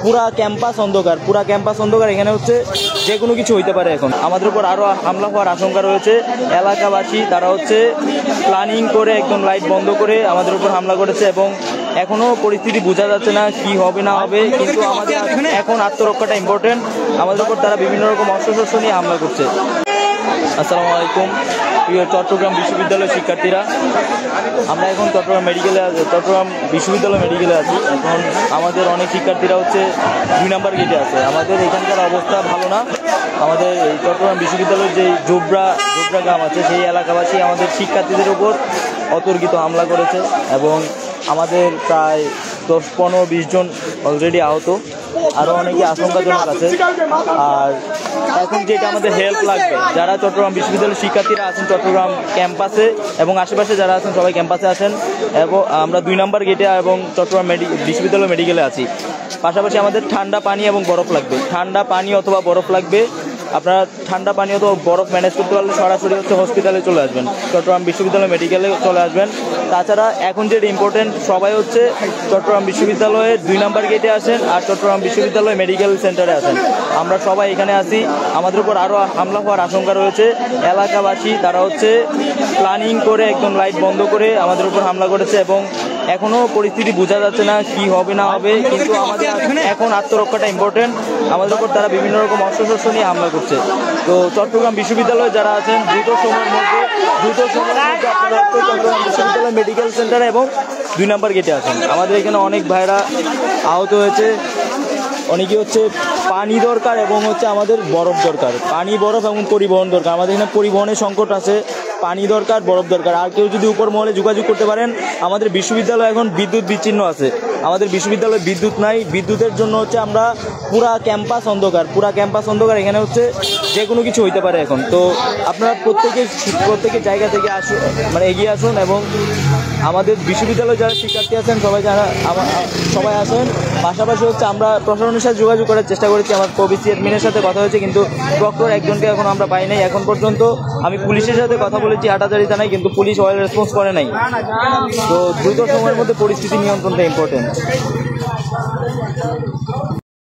পুরা ক্যাম্পাস অন্ধকার এখানে হচ্ছে যে কোনো কিছু হইতে পারে। এখন আমাদের উপর আরও হামলা হওয়ার আশঙ্কা রয়েছে। এলাকাবাসী তারা হচ্ছে প্ল্যানিং করে একদম লাইট বন্ধ করে আমাদের উপর হামলা করেছে এবং এখনও পরিস্থিতি বোঝা যাচ্ছে না কি হবে না হবে, কিন্তু আমাদের এখন আত্মরক্ষাটা ইম্পর্টেন্ট। আমাদের উপর তারা বিভিন্ন রকম অস্ত্রশস্ত্র নিয়ে হামলা করছে। আসসালামু আলাইকুম প্রিয় চট্টগ্রাম বিশ্ববিদ্যালয়ের শিক্ষার্থীরা, আমরা এখন চট্টগ্রাম বিশ্ববিদ্যালয় মেডিকেলে আছি। এখন আমাদের অনেক শিক্ষার্থীরা হচ্ছে 2 নম্বর গেটে আছে। আমাদের এখানকার অবস্থা ভালো না। আমাদের এই চট্টগ্রাম বিশ্ববিদ্যালয়ের যে জোবরা গ্রাম আছে সেই এলাকাবাসী আমাদের শিক্ষার্থীদের উপর অতর্কিত হামলা করেছে এবং আমাদের প্রায় 10-15-20 জন অলরেডি আহত, আরও অনেকে আশঙ্কাজনক আছে। আর এখন যেটা আমাদের হেল্প লাগবে, যারা চট্টগ্রাম বিশ্ববিদ্যালয়ের শিক্ষার্থীরা আছেন চট্টগ্রাম ক্যাম্পাসে এবং আশেপাশে যারা আছেন সবাই ক্যাম্পাসে আসেন এবং আমরা 2 নম্বর গেটে এবং চট্টগ্রাম বিশ্ববিদ্যালয় মেডিকেলে আছি। পাশাপাশি আমাদের ঠান্ডা পানি এবং বরফ লাগবে, ঠান্ডা পানি অথবা বরফ লাগবে। আপনারা ঠান্ডা পানি অথবা বরফ ম্যানেজ করতে পারলে সরাসরি হচ্ছে হসপিটালে চলে আসবেন, চট্টগ্রাম বিশ্ববিদ্যালয় মেডিকেলে চলে আসবেন। তাছাড়া এখন যেটা ইম্পর্টেন্ট, সবাই হচ্ছে চট্টগ্রাম বিশ্ববিদ্যালয়ের 2 নম্বর গেটে আসেন আর চট্টগ্রাম বিশ্ববিদ্যালয় মেডিকেল সেন্টারে আসেন। আমরা সবাই এখানে আছি। আমাদের উপর আরও হামলা হওয়ার আশঙ্কা রয়েছে। এলাকাবাসী তারা হচ্ছে প্ল্যানিং করে একদম লাইট বন্ধ করে আমাদের উপর হামলা করেছে এবং এখনও পরিস্থিতি বোঝা যাচ্ছে না কি হবে না হবে, কিন্তু আমাদের এখন আত্মরক্ষাটা ইম্পর্টেন্ট। আমাদের উপর তারা বিভিন্ন রকম অস্ত্রশস্ত্র নিয়ে হামলা করছে। তো চট্টগ্রাম বিশ্ববিদ্যালয়ে যারা আছেন দ্রুত সময়ের মধ্যে আপনারা চট্টগ্রাম বিশ্ববিদ্যালয় মেডিকেল সেন্টারে এবং 2 নম্বর গেটে আসেন। আমাদের এখানে অনেক ভাইরা আহত হয়েছে, অনেকে হচ্ছে পানি দরকার এবং হচ্ছে আমাদের বরফ দরকার, পানি বরফ এবং পরিবহন দরকার। আমাদের এখানে পরিবহনের সংকট আছে, পানি দরকার, বরফ দরকার। আর কেউ যদি উপর মহলে যোগাযোগ করতে পারেন। আমাদের বিশ্ববিদ্যালয় এখন বিদ্যুৎ বিচ্ছিন্ন আছে, আমাদের বিশ্ববিদ্যালয়ে বিদ্যুৎ নাই। বিদ্যুতের জন্য হচ্ছে আমরা পুরা ক্যাম্পাস অন্ধকার এখানে হচ্ছে যে কোনো কিছু হইতে পারে এখন। তো আপনারা প্রত্যেকে জায়গা থেকে এগিয়ে আসুন এবং আমাদের বিশ্ববিদ্যালয়ে যারা শিক্ষার্থী আছেন সবাই আসেন। পাশাপাশি হচ্ছে আমরা প্রশাসনের সাথে যোগাযোগ করার চেষ্টা করেছি, আমার প্রবিসি অ্যাডমিনের সাথে কথা হয়েছে, কিন্তু প্রক্টর একজনকে এখন আমরা পাই নাই এখন পর্যন্ত। আমি পুলিশের সাথে কথা বলেছি হাটাজারি থানায়, কিন্তু পুলিশ ওয়েল রেসপন্স করে নাই। তো দ্রুত সময়ের মধ্যে পরিস্থিতি নিয়ন্ত্রণটা ইম্পর্টেন্ট।